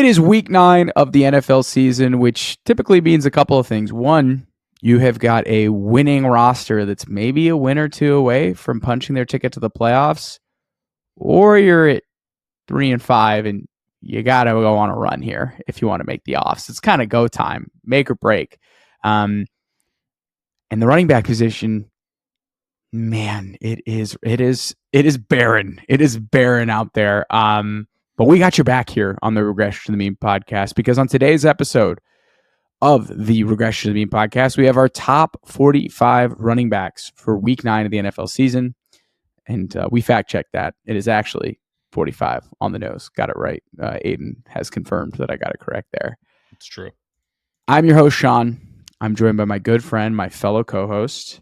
It is week 9 of the NFL season, which typically means a couple of things. One, you have got a winning roster that's maybe a win or two away from punching their ticket to the playoffs, or you're at 3-5 and you got to go on a run here if you want to make the offs. It's kind of go time, make or break. And the running back position, man, it is barren. It is barren out there. But we got your back here on the Regression to the Mean podcast, because on today's episode of the Regression to the Mean podcast, we have our top 45 running backs for week 9 of the NFL season. And we fact checked that. It is actually 45 on the nose. Got it right. Aiden has confirmed that I got it correct there. It's true. I'm your host, Sean. I'm joined by my good friend, my fellow co-host,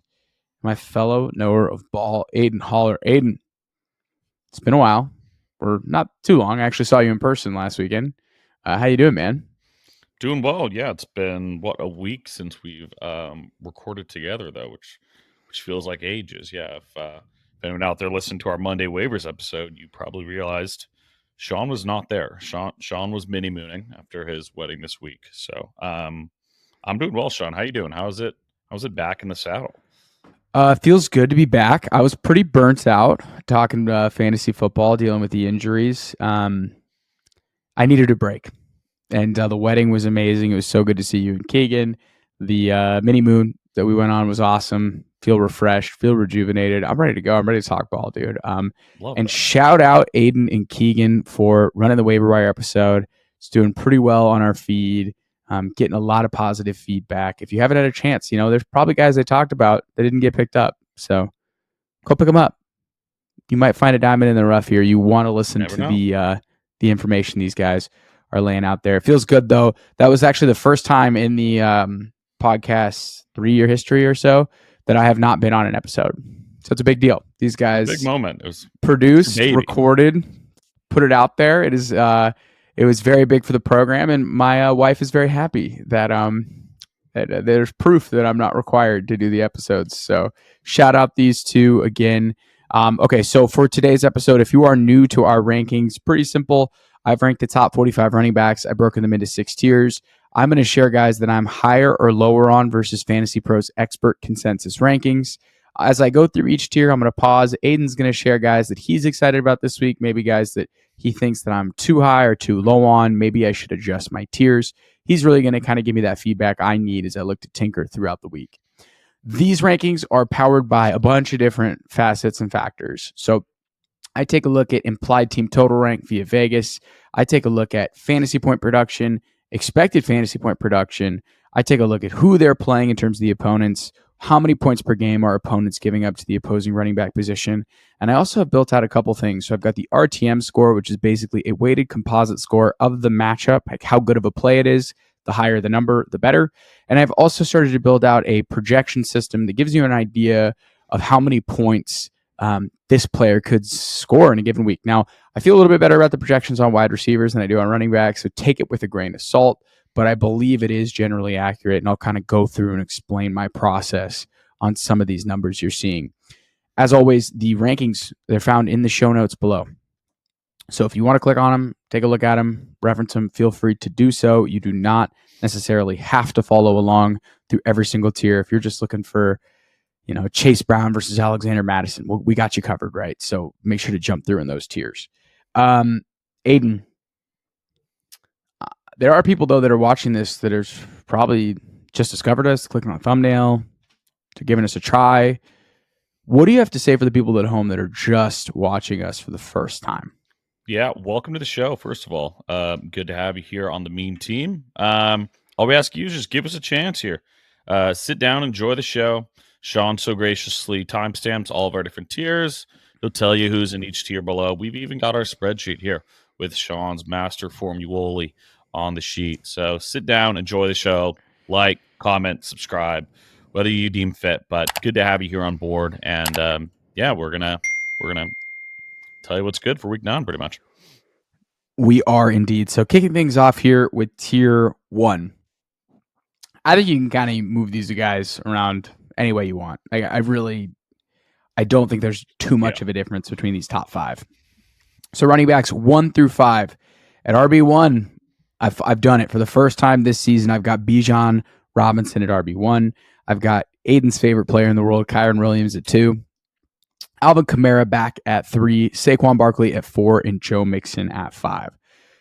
my fellow knower of ball, Aiden Holler. Aiden, it's been a while. Or not too long. I actually saw you in person last weekend. How you doing, man? Doing well. Yeah, it's been, a week since we've recorded together, though, which feels like ages. Yeah, if anyone out there listened to our Monday waivers episode, you probably realized Sean was not there. Sean was mini-mooning after his wedding this week. So I'm doing well, Sean. How you doing? How's it back in the saddle? Feels good to be back. I was pretty burnt out talking fantasy football, dealing with the injuries. I needed a break, and the wedding was amazing. It was so good to see you and Keegan. The mini moon that we went on was awesome. Feel refreshed, feel rejuvenated. I'm ready to go. I'm ready to talk ball, dude. And shout out Aiden and Keegan for running the waiver wire episode. It's doing pretty well on our feed. Getting a lot of positive feedback. If you haven't had a chance, there's probably guys I talked about that didn't get picked up. So go pick them up. You might find a diamond in the rough here. You want to listen to the information these guys are laying out there. It feels good, though. That was actually the first time in the podcast 3-year history or so that I have not been on an episode. So it's a big deal. These guys, big moment. It was produced, recorded, put it out there. It is. It was very big for the program, and my wife is very happy that there's proof that I'm not required to do the episodes. So shout out these two again. Okay, so for today's episode, if you are new to our rankings, pretty simple. I've ranked the top 45 running backs. I've broken them into 6 tiers. I'm going to share guys that I'm higher or lower on versus Fantasy Pros expert consensus rankings. As I go through each tier, I'm going to pause. Aiden's going to share guys that he's excited about this week, maybe guys that he thinks that I'm too high or too low on. Maybe I should adjust my tiers. He's really going to kind of give me that feedback I need as I look to tinker throughout the week. These rankings are powered by a bunch of different facets and factors. So I take a look at implied team total rank via Vegas. I take a look at fantasy point production, expected fantasy point production. I take a look at who they're playing in terms of the opponents, how many points per game are opponents giving up to the opposing running back position. And I also have built out a couple things. So I've got the RTM score, which is basically a weighted composite score of the matchup, like how good of a play it is. The higher the number, the better. And I've also started to build out a projection system that gives you an idea of how many points this player could score in a given week. Now, I feel a little bit better about the projections on wide receivers than I do on running backs, so take it with a grain of salt. But I believe it is generally accurate, and I'll kind of go through and explain my process on some of these numbers you're seeing. As always, the rankings, they're found in the show notes below. So if you want to click on them, take a look at them, reference them, feel free to do so. You do not necessarily have to follow along through every single tier. If you're just looking for, Chase Brown versus Alexander Mattison, well, we got you covered, right? So make sure to jump through in those tiers. Aiden, there are people, though, that are watching this that are probably just discovered us, clicking on a thumbnail, to giving us a try. What do you have to say for the people at home that are just watching us for the first time? Yeah, welcome to the show, first of all. Good to have you here on the Mean Team. All we ask you is just give us a chance here. Sit down, enjoy the show. Sean so graciously timestamps all of our different tiers. He'll tell you who's in each tier below. We've even got our spreadsheet here with Sean's master formulae on the sheet. So sit down, enjoy the show, like, comment, subscribe, whether you deem fit. But good to have you here on board. And we're gonna tell you what's good for week 9, pretty much. We are indeed. So kicking things off here with tier 1. I think you can kind of move these guys around any way you want. I don't think there's too much of a difference between these top 5. So running backs 1 through 5. At RB1, I've done it for the first time this season. I've got Bijan Robinson at RB1. I've got Aiden's favorite player in the world, Kyren Williams, at 2. Alvin Kamara back at 3. Saquon Barkley at 4. And Joe Mixon at 5.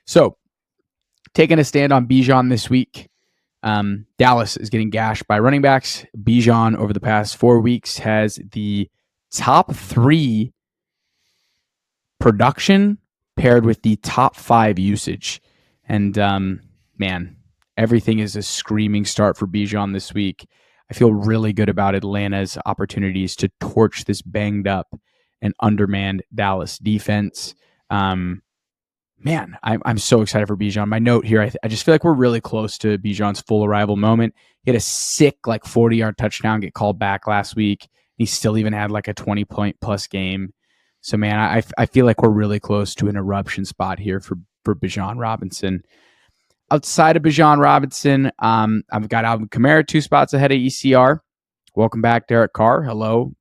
So, taking a stand on Bijan this week. Dallas is getting gashed by running backs. Bijan over the past 4 weeks has the top 3 production paired with the top 5 usage. And man, everything is a screaming start for Bijan this week. I feel really good about Atlanta's opportunities to torch this banged up and undermanned Dallas defense. Man, I'm so excited for Bijan. My note here, I just feel like we're really close to Bijan's full arrival moment. He had a sick 40-yard touchdown get called back last week. He still even had a 20-point plus game. So man, I feel like we're really close to an eruption spot here for Bijan Robinson. Outside of Bijan Robinson, I've got Alvin Kamara 2 spots ahead of ECR. Welcome back, Derek Carr. Hello,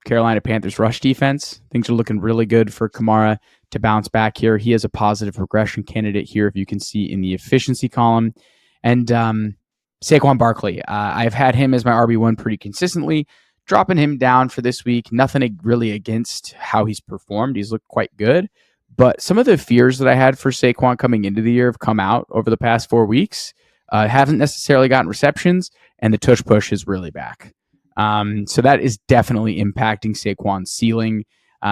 Carolina Panthers rush defense. Things are looking really good for Kamara to bounce back here. He is a positive regression candidate here, if you can see in the efficiency column. And Saquon Barkley, I've had him as my RB1 pretty consistently, dropping him down for this week. Nothing really against how he's performed. He's looked quite good. But some of the fears that I had for Saquon coming into the year have come out over the past 4 weeks. Haven't necessarily gotten receptions, and the tush push is really back. So that is definitely impacting Saquon's ceiling.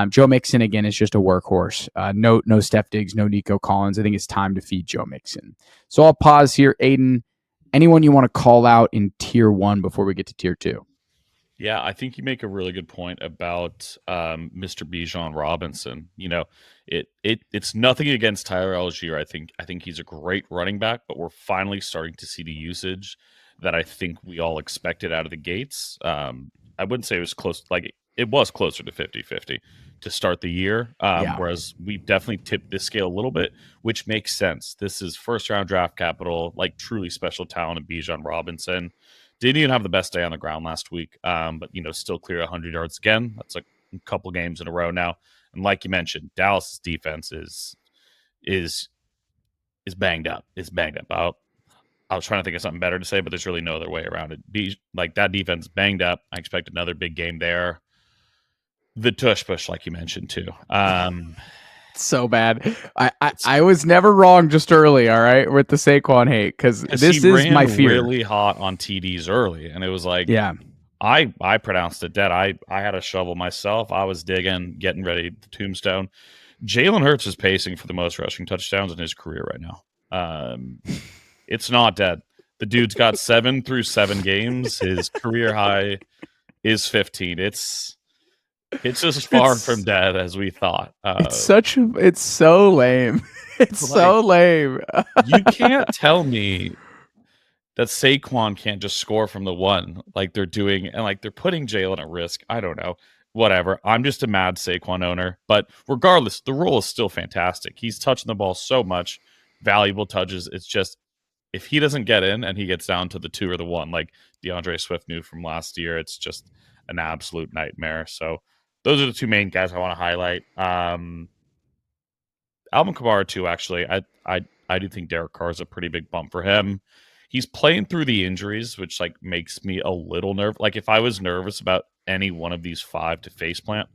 Joe Mixon, again, is just a workhorse. No Steph Diggs, no Nico Collins. I think it's time to feed Joe Mixon. So I'll pause here. Aiden, anyone you want to call out in tier 1 before we get to tier 2? Yeah, I think you make a really good point about Mr. Bijan Robinson. It's nothing against Tyler Algier. I think he's a great running back, but we're finally starting to see the usage that I think we all expected out of the gates. I wouldn't say it was close, it was closer to 50-50 to start the year, whereas we've definitely tipped this scale a little bit, which makes sense. This is first-round draft capital, truly special talent of Bijan Robinson. Didn't even have the best day on the ground last week, but still clear 100 yards again. That's a couple games in a row now. And like you mentioned, Dallas' defense is banged up. It's banged up. I was trying to think of something better to say, but there's really no other way around it. That defense banged up. I expect another big game there. The tush push, like you mentioned too. So bad. I was never wrong just early, all right, with the Saquon hate, because this is my fear. Really hot on TDs early, and it was I pronounced it dead. I had a shovel myself. I was digging, getting ready to tombstone. Jalen Hurts is pacing for the most rushing touchdowns in his career right now. It's not dead. The dude's got 7 through 7 games. His career high is 15. It's as far from dead as we thought. It's so lame. It's so lame. You can't tell me that Saquon can't just score from the 1 like they're doing, and they're putting Jalen at risk. I don't know. Whatever. I'm just a mad Saquon owner. But regardless, the role is still fantastic. He's touching the ball so much. Valuable touches. It's just, if he doesn't get in and he gets down to the 2 or the 1, like DeAndre Swift knew from last year, it's just an absolute nightmare. So those are the 2 main guys I want to highlight. Alvin Kamara too, actually. I do think Derek Carr is a pretty big bump for him. He's playing through the injuries, which makes me a little nervous. If I was nervous about any one of these 5 to faceplant,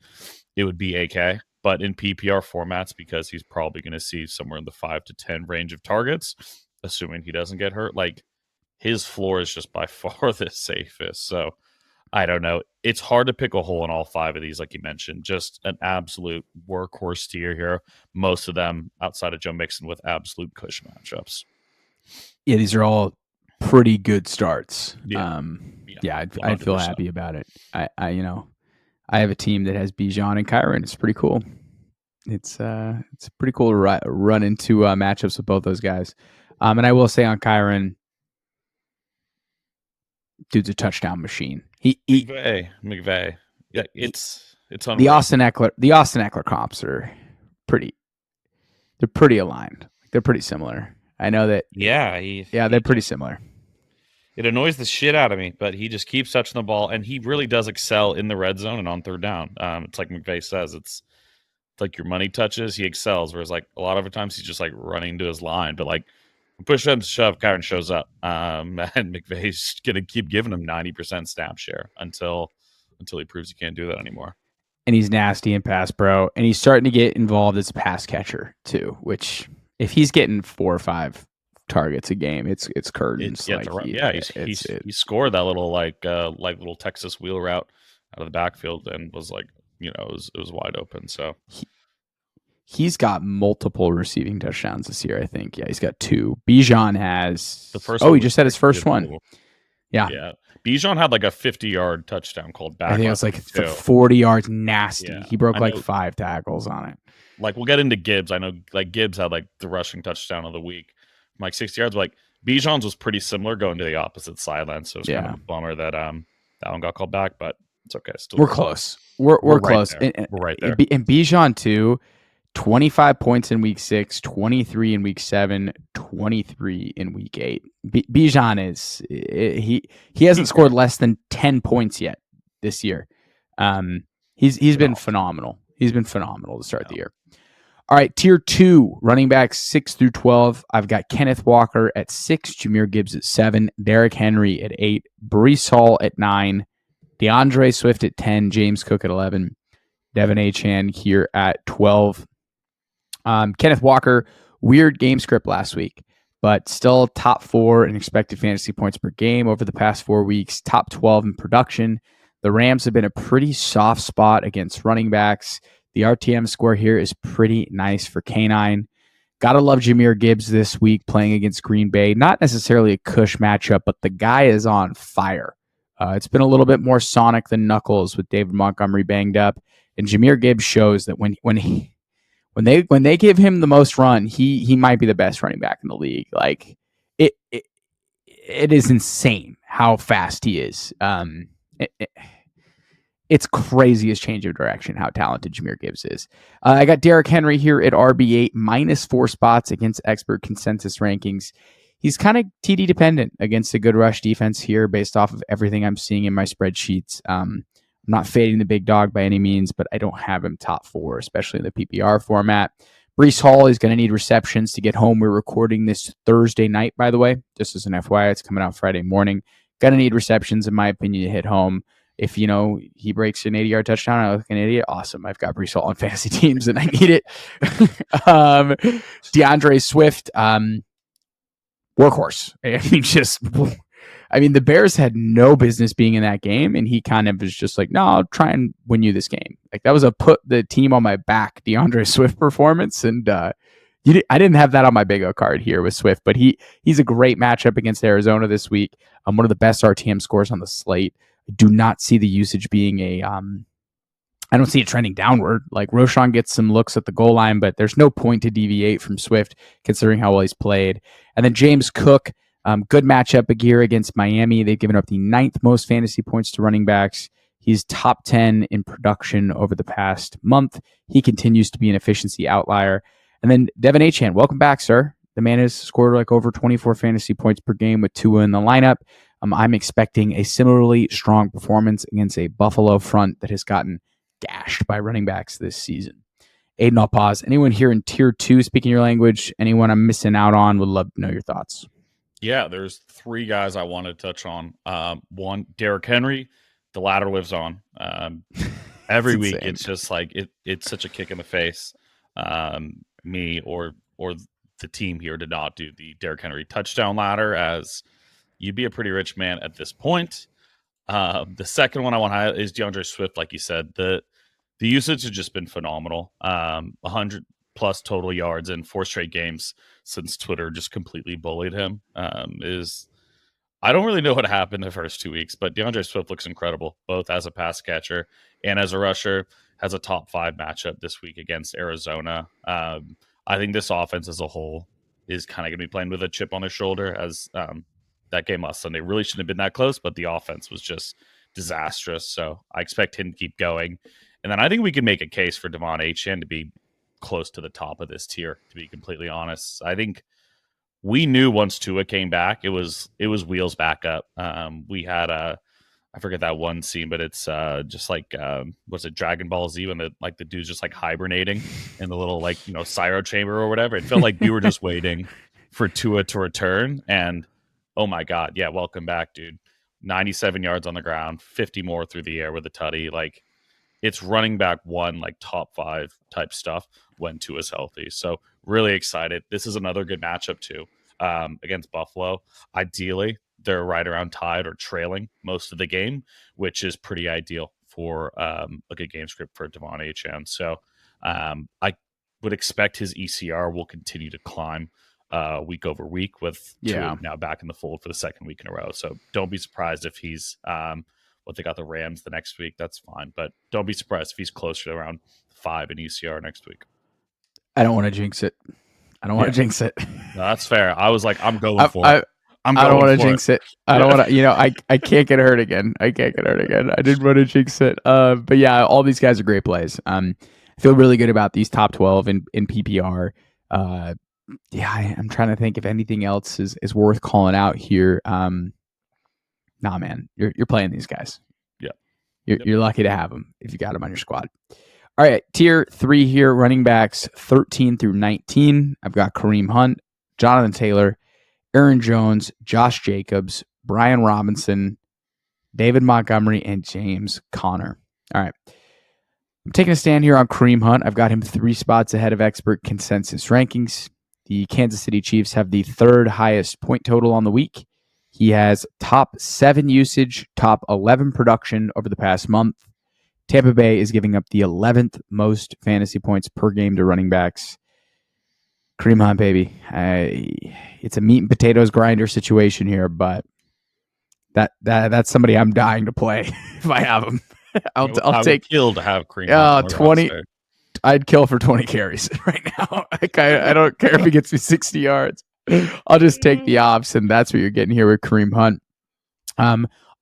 it would be AK. But in PPR formats, because he's probably going to see somewhere in the 5 to 10 range of targets, assuming he doesn't get hurt, his floor is just by far the safest. So I don't know. It's hard to pick a hole in all 5 of these, like you mentioned. Just an absolute workhorse tier here. Most of them outside of Joe Mixon with absolute cush matchups. Yeah, these are all pretty good starts. Yeah. I'd feel happy about it. I have a team that has Bijan and Kyren. It's pretty cool. It's pretty cool to run into matchups with both those guys. And I will say on Kyren, dude's a touchdown machine. McVay. Yeah, it's unreal. The Austin Eckler comps are pretty aligned. They're pretty similar. I know that. They're pretty similar. It annoys the shit out of me, but he just keeps touching the ball, and he really does excel in the red zone and on third down. It's like McVay says, it's like your money touches, he excels. Whereas a lot of the times he's just running to his line, but Push comes to shove, Kyren shows up, and McVay's gonna keep giving him 90% snap share until he proves he can't do that anymore. And he's nasty in pass pro, and he's starting to get involved as a pass catcher too. Which, if he's getting 4 or 5 targets a game, it's curtains. He scored that little like little Texas wheel route out of the backfield and was like, it was wide open. So he's got multiple receiving touchdowns this year. I think he's got 2. Bijan has the first. He just had his first one. Yeah. Bijan had like a 50-yard touchdown called back. I think it was like 40 yards. Nasty. Yeah. He broke like 5 tackles on it. Like, we'll get into Gibbs. I know like Gibbs had like the rushing touchdown of the week, like 60 yards. But, like, Bijan's was pretty similar, going to the opposite sideline. So it's kind of a bummer that that one got called back, but it's okay. Still we're close. We're close. Right we're right there. And Bijan too. 25 points in week 6, 23 in week 7, 23 in week 8. Bijan he hasn't scored less than 10 points yet this year. He's been phenomenal. He's been phenomenal to start the year. All right, tier 2 running backs 6 through 12. I've got Kenneth Walker at 6, Jahmyr Gibbs at 7, Derrick Henry at 8, Breece Hall at 9, DeAndre Swift at 10, James Cook at 11, Devin Achane here at 12. Kenneth Walker, weird game script last week, but still top 4 in expected fantasy points per game over the past 4 weeks, top 12 in production. The Rams have been a pretty soft spot against running backs. The RTM score here is pretty nice for Canine. Gotta love Jahmyr Gibbs this week playing against Green Bay. Not necessarily a cush matchup, but the guy is on fire. It's been a little bit more Sonic than Knuckles with David Montgomery banged up, and Jahmyr Gibbs shows that when they give him the most run, he might be the best running back in the league. Like it is insane how fast he is. It's craziest change of direction how talented Jahmyr Gibbs is. I got Derrick Henry here at RB8, -4 spots against expert consensus rankings. He's kind of TD dependent against a good rush defense here based off of everything I'm seeing in my spreadsheets. I'm not fading the big dog by any means, but I don't have him top 4, especially in the PPR format. Breece Hall is going to need receptions to get home. We're recording this Thursday night, by the way, just as an FYI. It's coming out Friday morning. Going to need receptions, in my opinion, to hit home. If, he breaks an 80-yard touchdown, I look like an idiot. Awesome. I've got Breece Hall on fantasy teams, and I need it. DeAndre Swift, workhorse. The Bears had no business being in that game, and he kind of was just like, no, I'll try and win you this game. Like, that was a put the team on my back DeAndre Swift performance, and I didn't have that on my big O card here with Swift, but he's a great matchup against Arizona this week. One of the best RTM scores on the slate. I do not see the usage being I don't see it trending downward. Like, Roschon gets some looks at the goal line, but there's no point to deviate from Swift considering how well he's played. And then James Cook, good matchup here against Miami. They've given up the 9th most fantasy points to running backs. He's top 10 in production over the past month. He continues to be an efficiency outlier. And then Devin Achane, welcome back, sir. The man has scored like over 24 fantasy points per game with Tua in the lineup. I'm expecting a similarly strong performance against a Buffalo front that has gotten gashed by running backs this season. Aiden, I'll pause. Anyone here in tier 2 speaking your language? Anyone I'm missing out on? Would love to know your thoughts. Yeah, there's 3 guys I want to touch on. One, Derrick Henry. The ladder lives on. Every week, insane. It's just like it's such a kick in the face. Me or the team here did not do the Derrick Henry touchdown ladder, as you'd be a pretty rich man at this point. The second one I want to highlight is DeAndre Swift. Like you said, the usage has just been phenomenal. 100 plus total yards in 4 straight games since Twitter just completely bullied him. I don't really know what happened the first 2 weeks, but DeAndre Swift looks incredible, both as a pass catcher and as a rusher. Has a top 5 matchup this week against Arizona. I think this offense as a whole is kind of going to be playing with a chip on their shoulder, as that game last Sunday really shouldn't have been that close, but the offense was just disastrous. So I expect him to keep going. And then I think we can make a case for Devon Achane to be close to the top of this tier, to be completely honest. I think we knew once Tua came back, it was wheels back up. We had I forget that one scene, but it's just like was it Dragon Ball Z when the dude's just like hibernating in the little cyro chamber or whatever. It felt like we were just waiting for Tua to return. And oh my God, yeah, welcome back, dude. 97 yards on the ground, 50 more through the air with a tutty. Like, it's running back one, like top 5 type stuff when Tua's healthy. So really excited. This is another good matchup too, against Buffalo. Ideally, they're right around tied or trailing most of the game, which is pretty ideal for a good game script for Devon Achane. So I would expect his ECR will continue to climb week over week with Tua now back in the fold for the second week in a row. So don't be surprised if he's they got the Rams the next week. That's fine, but don't be surprised if he's closer to around 5 in ECR next week. I don't want to jinx it. No, that's fair. I was like, I'm going for it. I don't want to jinx it. I don't want to, I can't get hurt again. I didn't want to jinx it. But yeah, all these guys are great plays. I feel really good about these top 12 in PPR. I'm trying to think if anything else is worth calling out here. Nah, man, you're playing these guys. Yeah, you're lucky to have them if you got them on your squad. All right, tier 3 here, running backs 13 through 19. I've got Kareem Hunt, Jonathan Taylor, Aaron Jones, Josh Jacobs, Brian Robinson, David Montgomery, and James Conner. All right, I'm taking a stand here on Kareem Hunt. I've got him 3 spots ahead of expert consensus rankings. The Kansas City Chiefs have the 3rd highest point total on the week. He has top 7 usage, top 11 production over the past month. Tampa Bay is giving up the 11th most fantasy points per game to running backs. Kareem Hunt, baby. It's a meat and potatoes grinder situation here, but that's somebody I'm dying to play if I have him. I'll take kill to have Kareem Hunt. 20. I'd kill for 20 carries right now. I don't care if he gets me 60 yards. I'll just take the ops, and that's what you're getting here with Kareem Hunt.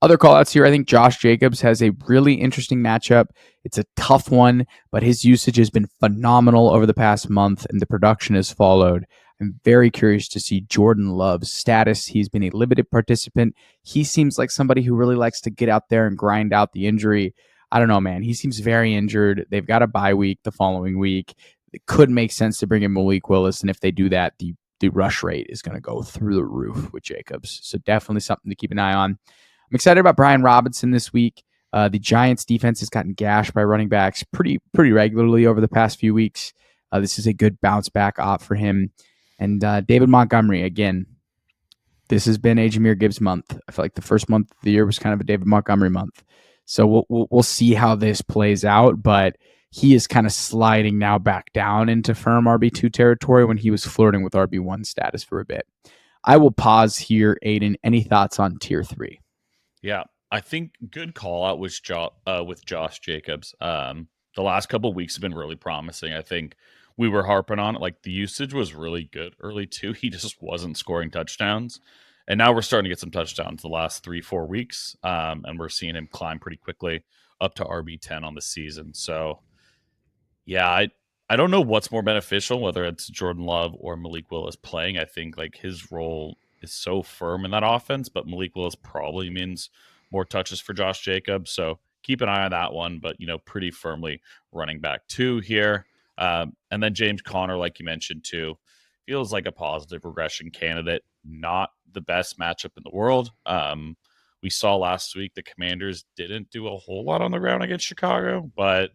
Other call-outs here, I think Josh Jacobs has a really interesting matchup. It's a tough one, but his usage has been phenomenal over the past month, and the production has followed. I'm very curious to see Jordan Love's status. He's been a limited participant. He seems like somebody who really likes to get out there and grind out the injury. I don't know, man. He seems very injured. They've got a bye week the following week. It could make sense to bring in Malik Willis, and if they do that, the rush rate is going to go through the roof with Jacobs. So definitely something to keep an eye on. I'm excited about Brian Robinson this week. The Giants defense has gotten gashed by running backs pretty regularly over the past few weeks. This is a good bounce back op for him. And David Montgomery, again, this has been a Jahmyr Gibbs month. I feel like the first month of the year was kind of a David Montgomery month. So we'll see how this plays out, but he is kind of sliding now back down into firm RB2 territory when he was flirting with RB1 status for a bit. I will pause here, Aiden. Any thoughts on tier 3? Yeah, I think good call out was with Josh Jacobs. The last couple of weeks have been really promising. I think we were harping on it. Like, the usage was really good early too. He just wasn't scoring touchdowns. And now we're starting to get some touchdowns the last 3-4 weeks. And we're seeing him climb pretty quickly up to RB10 on the season. So yeah, I don't know what's more beneficial, whether it's Jordan Love or Malik Willis playing. I think like his role is so firm in that offense, but Malik Willis probably means more touches for Josh Jacobs. So keep an eye on that one, but pretty firmly running back 2 here. And then James Conner, like you mentioned too, feels like a positive regression candidate. Not the best matchup in the world. We saw last week the Commanders didn't do a whole lot on the ground against Chicago, but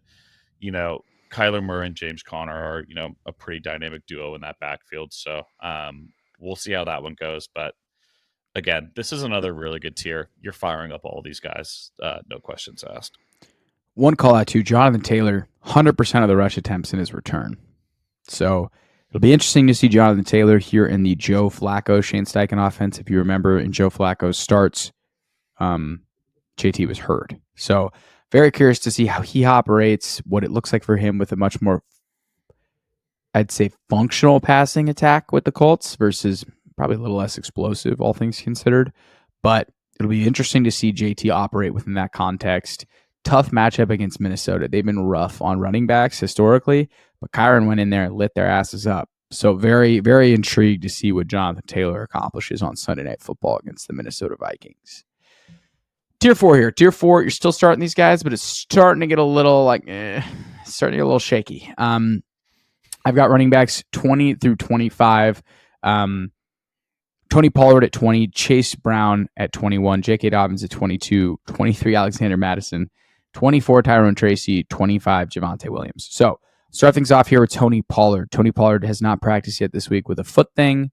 Kyler Murray and James Conner are, a pretty dynamic duo in that backfield. So we'll see how that one goes. But again, this is another really good tier. You're firing up all these guys. No questions asked. One call out to Jonathan Taylor, 100% of the rush attempts in his return. So it'll be interesting to see Jonathan Taylor here in the Joe Flacco, Shane Steichen offense. If you remember, in Joe Flacco's starts, JT was hurt. So very curious to see how he operates, what it looks like for him with a much more, I'd say, functional passing attack with the Colts versus probably a little less explosive, all things considered. But it'll be interesting to see JT operate within that context. Tough matchup against Minnesota. They've been rough on running backs historically, but Kyren went in there and lit their asses up. So very, very intrigued to see what Jonathan Taylor accomplishes on Sunday Night Football against the Minnesota Vikings. Tier 4 here. Tier 4, you're still starting these guys, but it's starting to get a little starting to get a little shaky. I've got running backs 20 through 25. Tony Pollard at 20, Chase Brown at 21, J.K. Dobbins at 22, 23 Alexander Mattison, 24 Tyrone Tracy, 25 Javonte Williams. So start things off here with Tony Pollard. Tony Pollard has not practiced yet this week with a foot thing.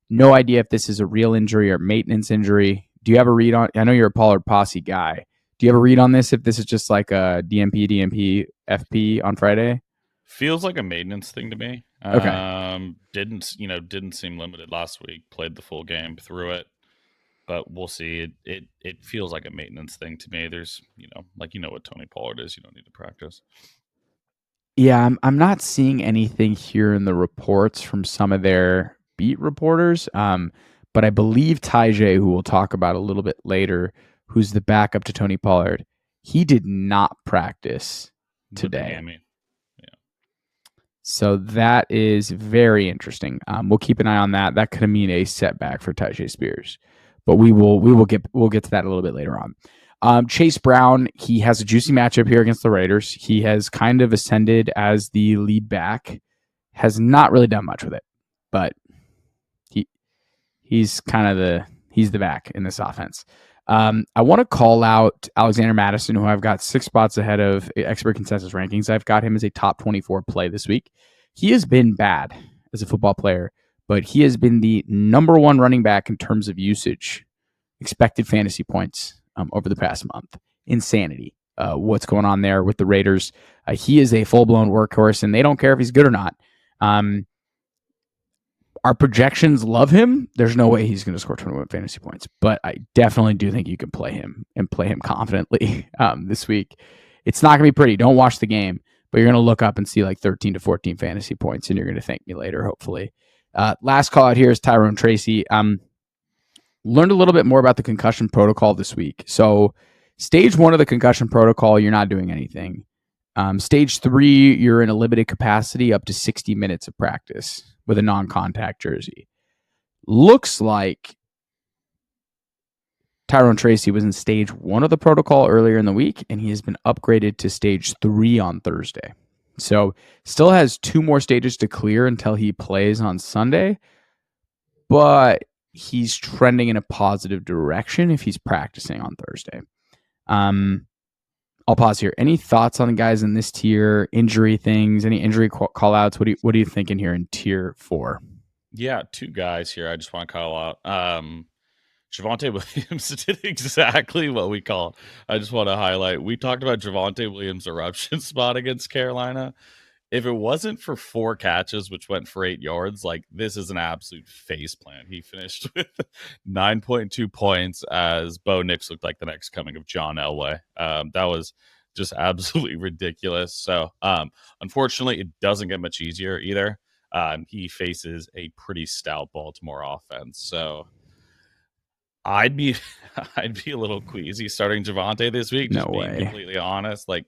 No idea if this is a real injury or maintenance injury. Do you have a read on? I know you're a Pollard posse guy. Do you have a read on this? If this is just like a DMP, FP on Friday? Feels like a maintenance thing to me. Okay. Didn't seem limited last week. Played the full game through it, but we'll see. It feels like a maintenance thing to me. There's what Tony Pollard is. You don't need to practice. Yeah, I'm not seeing anything here in the reports from some of their beat reporters. But I believe Tajay, who we'll talk about a little bit later, who's the backup to Tony Pollard, he did not practice today. So that is very interesting. We'll keep an eye on that. That could mean a setback for Tajay Spears, but we'll get to that a little bit later on. Chase Brown, he has a juicy matchup here against the Raiders. He has kind of ascended as the lead back, has not really done much with it, but he's kind of the back in this offense. I want to call out Alexander Mattison, who I've got 6 spots ahead of expert consensus rankings. I've got him as a top 24 play this week. He has been bad as a football player, but he has been the number 1 running back in terms of usage, expected fantasy points over the past month. Insanity. What's going on there with the Raiders? He is a full-blown workhorse, and they don't care if he's good or not. Our projections love him. There's no way he's going to score 21 fantasy points, but I definitely do think you can play him and play him confidently this week. It's not going to be pretty. Don't watch the game, but you're going to look up and see like 13 to 14 fantasy points, and you're going to thank me later, hopefully. Last call out here is Tyrone Tracy. Learned a little bit more about the concussion protocol this week. So stage 1 of the concussion protocol, you're not doing anything. Stage 3, you're in a limited capacity up to 60 minutes of practice with a non-contact jersey. Looks like Tyrone Tracy was in stage 1 of the protocol earlier in the week, and he has been upgraded to stage 3 on Thursday. So still has 2 more stages to clear until he plays on Sunday, but he's trending in a positive direction if he's practicing on Thursday. I'll pause here. Any thoughts on the guys in this tier, injury things, any injury call outs? What are you thinking here in tier 4? Yeah, 2 guys here I just want to call out. Javonte Williams did exactly what we called. I just want to highlight. We talked about Javonte Williams' eruption spot against Carolina. If it wasn't for 4 catches, which went for 8 yards, like this is an absolute face plant. He finished with 9.2 points as Bo Nix looked like the next coming of John Elway. That was just absolutely ridiculous. So unfortunately, it doesn't get much easier either. He faces a pretty stout Baltimore offense. So I'd be a little queasy starting Javonte this week. Just being completely honest. Like,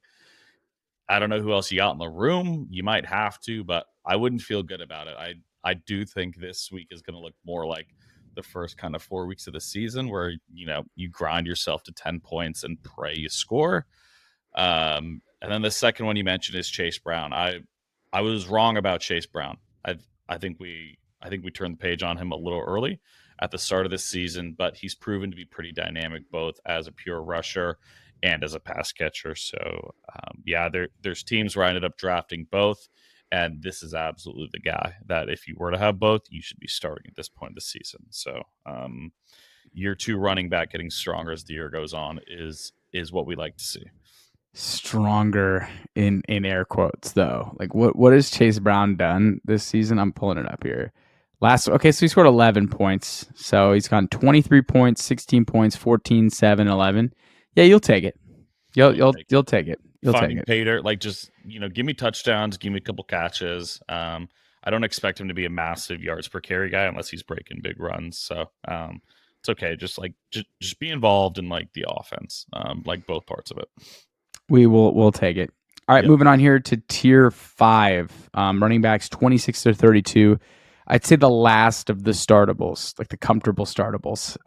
I don't know who else you got in the room. You might have to, but I wouldn't feel good about it. I do think this week is going to look more like the first kind of 4 weeks of the season where, you grind yourself to 10 points and pray you score. And then the second one you mentioned is Chase Brown. I was wrong about Chase Brown. I think we turned the page on him a little early at the start of this season, but he's proven to be pretty dynamic both as a pure rusher and as a pass catcher. So, there's teams where I ended up drafting both, and this is absolutely the guy that if you were to have both, you should be starting at this point of the season. So, year 2 running back getting stronger as the year goes on is what we like to see. Stronger in air quotes, though. Like, what has Chase Brown done this season? I'm pulling it up here. So he scored 11 points. So he's gone 23 points, 16 points, 14, 7, 11. Yeah, you'll take it. You'll take it. You'll Finding take it. Pater, like just give me touchdowns, give me a couple catches. I don't expect him to be a massive yards per carry guy unless he's breaking big runs. So it's okay. Just be involved in like the offense, like both parts of it. We'll take it. All right, Moving on here to tier 5, running backs 26 to 32. I'd say the last of the startables, like the comfortable startables,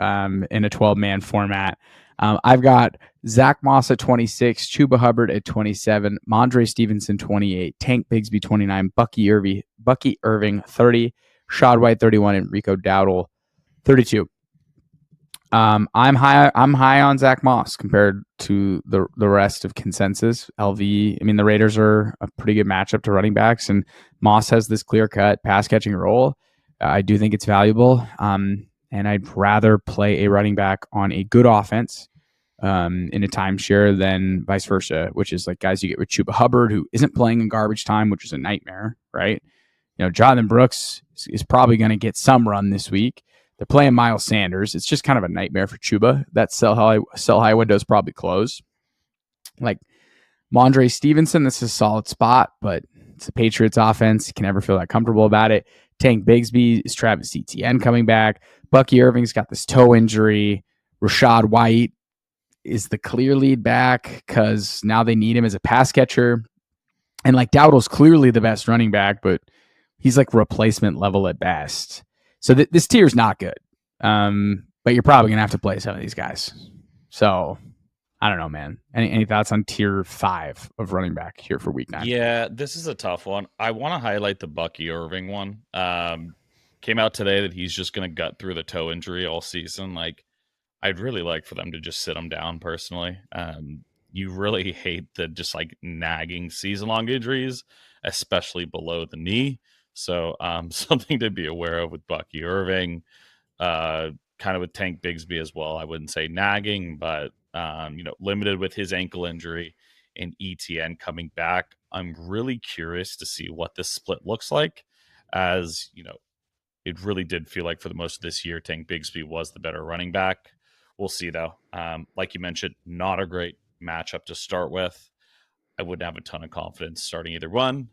in a 12-man format. I've got Zack Moss at 26, Chuba Hubbard at 27, Rhamondre Stevenson 28, Tank Bigsby 29, Bucky Irving 30, Rachaad White 31, and Rico Dowdle 32. I'm high on Zach Moss compared to the rest of consensus. LV, I mean, the Raiders are a pretty good matchup to running backs, and Moss has this clear cut pass catching role. I do think it's valuable, and I'd rather play a running back on a good offense in a timeshare than vice versa, which is like guys you get with Chuba Hubbard, who isn't playing in garbage time, which is a nightmare, right? You know, Jonathan Brooks is probably going to get some run this week. They're playing Miles Sanders. It's just kind of a nightmare for Chuba. That sell high window is probably closed. Like Rhamondre Stevenson, this is a solid spot, but it's the Patriots offense. You can never feel that comfortable about it. Tank Bigsby is Travis Etienne coming back. Bucky Irving's got this toe injury. Rachaad White is the clear lead back because now they need him as a pass catcher. And like Dowdle's clearly the best running back, but he's like replacement level at best. So this tier is not good. But you're probably going to have to play some of these guys. So I don't know, man. Any thoughts on tier 5 of running back here for week 9? Yeah, this is a tough one. I want to highlight the Bucky Irving one. Came out today that he's just going to gut through the toe injury all season. Like, I'd really like for them to just sit him down personally. You really hate the just like nagging season-long injuries, especially below the knee. So something to be aware of with Bucky Irving, kind of with Tank Bigsby as well. I wouldn't say nagging, but limited with his ankle injury and ETN coming back. I'm really curious to see what this split looks like, as it really did feel like for the most of this year, Tank Bigsby was the better running back. We'll see though. Like you mentioned, not a great matchup to start with. I wouldn't have a ton of confidence starting either one.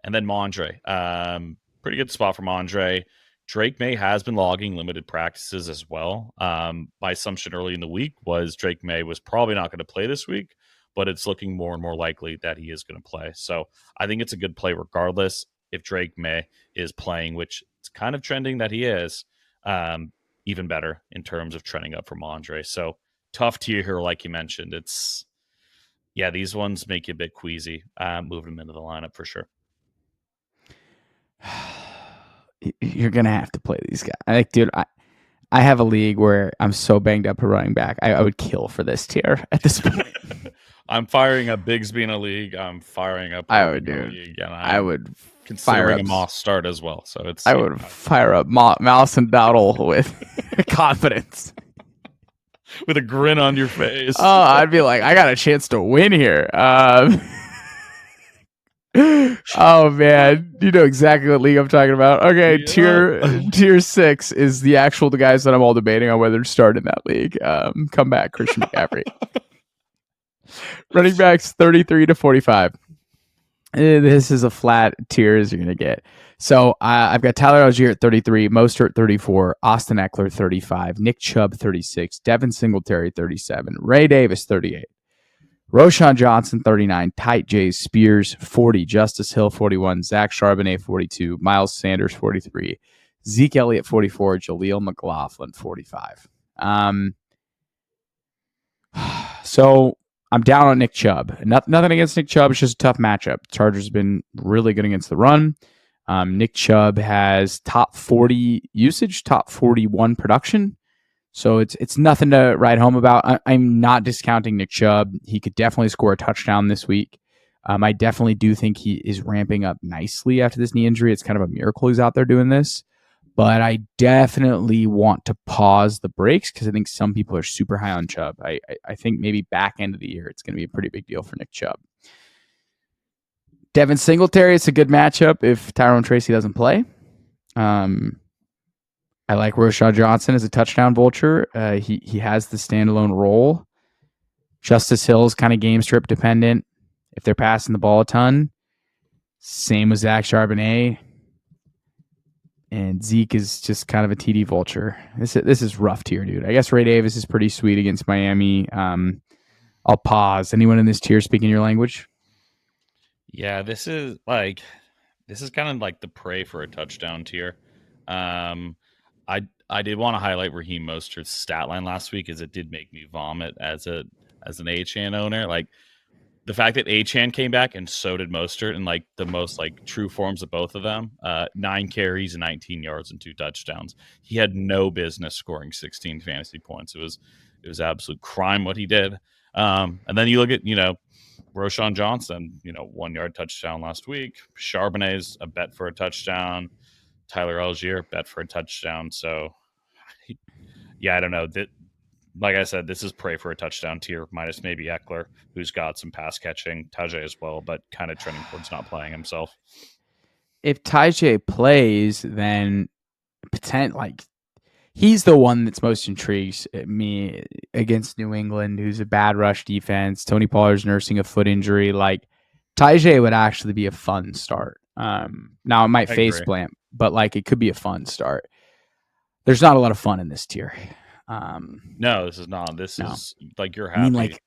And then Rhamondre, pretty good spot for Rhamondre. Drake May has been logging limited practices as well. My assumption early in the week was Drake May was probably not going to play this week, but it's looking more and more likely that he is going to play. So I think it's a good play regardless. If Drake May is playing, which it's kind of trending that he is, even better in terms of trending up for Rhamondre. So tough tier here, like you mentioned. These ones make you a bit queasy, moving them into the lineup for sure. You're gonna have to play these guys. Like, dude, I have a league where I'm so banged up at running back. I would kill for this tier at this point. I'm firing up Bigsby in a league. I'm firing up. I would, dude. League, and I would considering a Moss start as well. So it's. I would fire up Mattison Dowdle with confidence, with a grin on your face. Oh, I'd be like, I got a chance to win here. Oh man, you know exactly what league I'm talking about. Okay, yeah. tier 6 is the actual guys that I'm all debating on whether to start in that league. Come back, Christian McCaffrey. Running backs 33 to 45. This is a flat tier as you're gonna get. So I've got Tyler Algier at 33, Mostert 34, Austin Eckler 35, Nick Chubb 36, Devin Singletary 37, Ray Davis 38. Roschon Johnson, 39, Tight J's Spears, 40, Justice Hill, 41, Zach Charbonnet, 42, Miles Sanders, 43, Zeke Elliott, 44, Jaleel McLaughlin, 45. So I'm down on Nick Chubb. Nothing against Nick Chubb. It's just a tough matchup. Chargers have been really good against the run. Nick Chubb has top 40 usage, top 41 production. So it's nothing to write home about. I'm not discounting Nick Chubb. He could definitely score a touchdown this week. I definitely do think he is ramping up nicely after this knee injury. It's kind of a miracle he's out there doing this. But I definitely want to pause the brakes because I think some people are super high on Chubb. I think maybe back end of the year, it's going to be a pretty big deal for Nick Chubb. Devin Singletary, it's a good matchup if Tyrone Tracy doesn't play. I like Roschon Johnson as a touchdown vulture. He has the standalone role. Justice Hill is kind of game strip dependent. If they're passing the ball a ton, same with Zach Charbonnet. And Zeke is just kind of a TD vulture. This is rough tier, dude. I guess Ray Davis is pretty sweet against Miami. I'll pause. Anyone in this tier speaking your language? Yeah, this is kind of like the pray for a touchdown tier. I did want to highlight Raheem Mostert's stat line last week, as it did make me vomit as an Achane owner. Like, the fact that Achane came back and so did Mostert in like the most like true forms of both of them, 9 carries and 19 yards and 2 touchdowns. He had no business scoring 16 fantasy points. It was absolute crime what he did. And then you look at, Roschon Johnson, 1 yard touchdown last week. Charbonnet's a bet for a touchdown. Tyler Algier, bet for a touchdown. So, yeah, I don't know. Like I said, this is pray for a touchdown tier, minus maybe Eckler, who's got some pass catching, Tajay as well, but kind of trending towards not playing himself. If Tajay plays, then he's the one that's most intrigued me against New England, who's a bad rush defense. Tony Pollard's nursing a foot injury. Like, Tajay would actually be a fun start. Now it might face plant, but like it could be a fun start. There's not a lot of fun in this tier. No, this is not. This is like you're happy. I mean, like,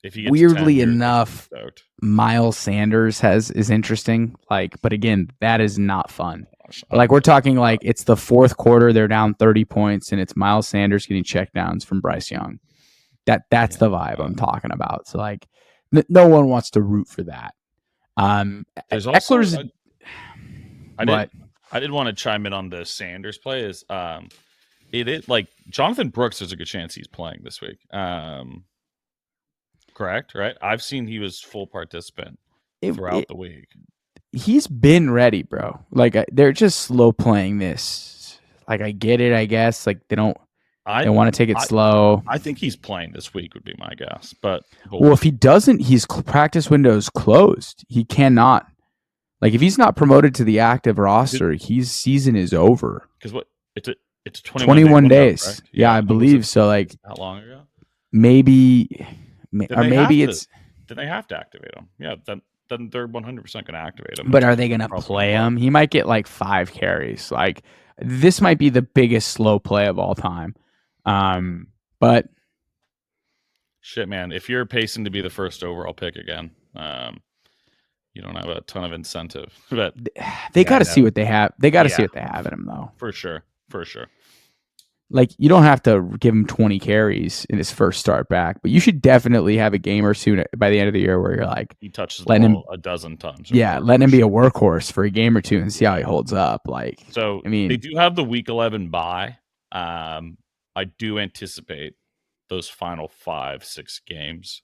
if you get weirdly enough, Miles Sanders is interesting. Like, but again, that is not fun. Like, we're talking like it's the fourth quarter, they're down 30 points, and it's Miles Sanders getting checkdowns from Bryce Young. That's the vibe I'm talking about. So like, no one wants to root for that. There's Eckler's. Also, I did want to chime in on the Sanders play. Is it is like Jonathan Brooks? There's a good chance he's playing this week. Correct, right? I've seen he was full participant throughout the week. He's been ready, bro. Like, they're just slow playing this. Like, I get it, I guess. Like, they want to take it slow. I think he's playing this week would be my guess. But well, if he doesn't, his practice window is closed. He cannot. Like, if he's not promoted to the active roster, his season is over. Because it's 21 days. Window, yeah, I believe so. Like, how long ago? Maybe Did they have to activate him? Yeah, then they're 100% going to activate him. But are they going to play him? He might get like 5 carries. Like, this might be the biggest slow play of all time. But shit, man, if you're pacing to be the first overall pick again, you don't have a ton of incentive. But they got to see what they have. They got to see what they have in him, though. For sure. Like, you don't have to give him 20 carries in his first start back, but you should definitely have a game or two by the end of the year where you're like, he touches the ball a dozen times. Yeah, letting him be a workhorse for a game or two and see how he holds up. Like, so, I mean, they do have the week 11 bye. I do anticipate those final 5-6 games.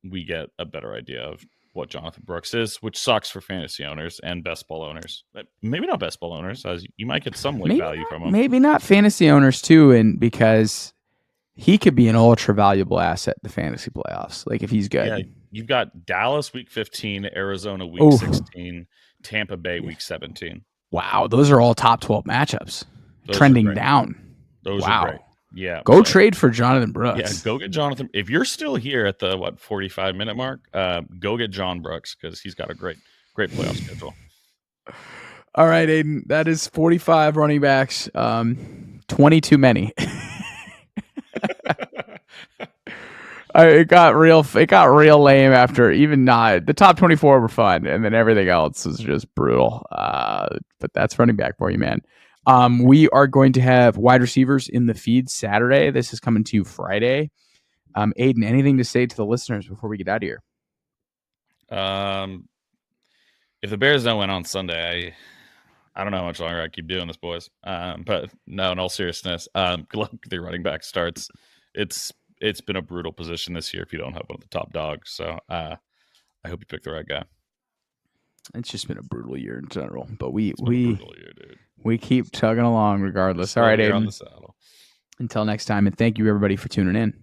We get a better idea of what Jonathan Brooks is, which sucks for fantasy owners and best ball owners. But maybe not best ball owners, as you might get some value from him. Maybe not fantasy owners too, and because he could be an ultra valuable asset in the fantasy playoffs. Like, if he's good. Yeah, you've got Dallas week 15, Arizona week 16, Tampa Bay week 17. Wow, those are all top 12 matchups. Trending down. Those are great. Yeah. Go trade for Jonathan Brooks. Yeah, go get Jonathan. If you're still here at the 45-minute mark, go get John Brooks because he's got a great playoff schedule. All right, Aiden. That is 45 running backs. 20 too many. It got real lame after even not the top 24 were fun, and then everything else was just brutal. But that's running back for you, man. We are going to have wide receivers in the feed Saturday. This is coming to you Friday. Aiden, anything to say to the listeners before we get out of here? If the Bears don't win on Sunday, I don't know how much longer I keep doing this, boys. But no, in all seriousness, good luck with your running back starts. It's been a brutal position this year if you don't have one of the top dogs. So I hope you pick the right guy. It's just been a brutal year in general, but we keep chugging along regardless. All right, Aiden. On the saddle. Until next time, and thank you everybody for tuning in.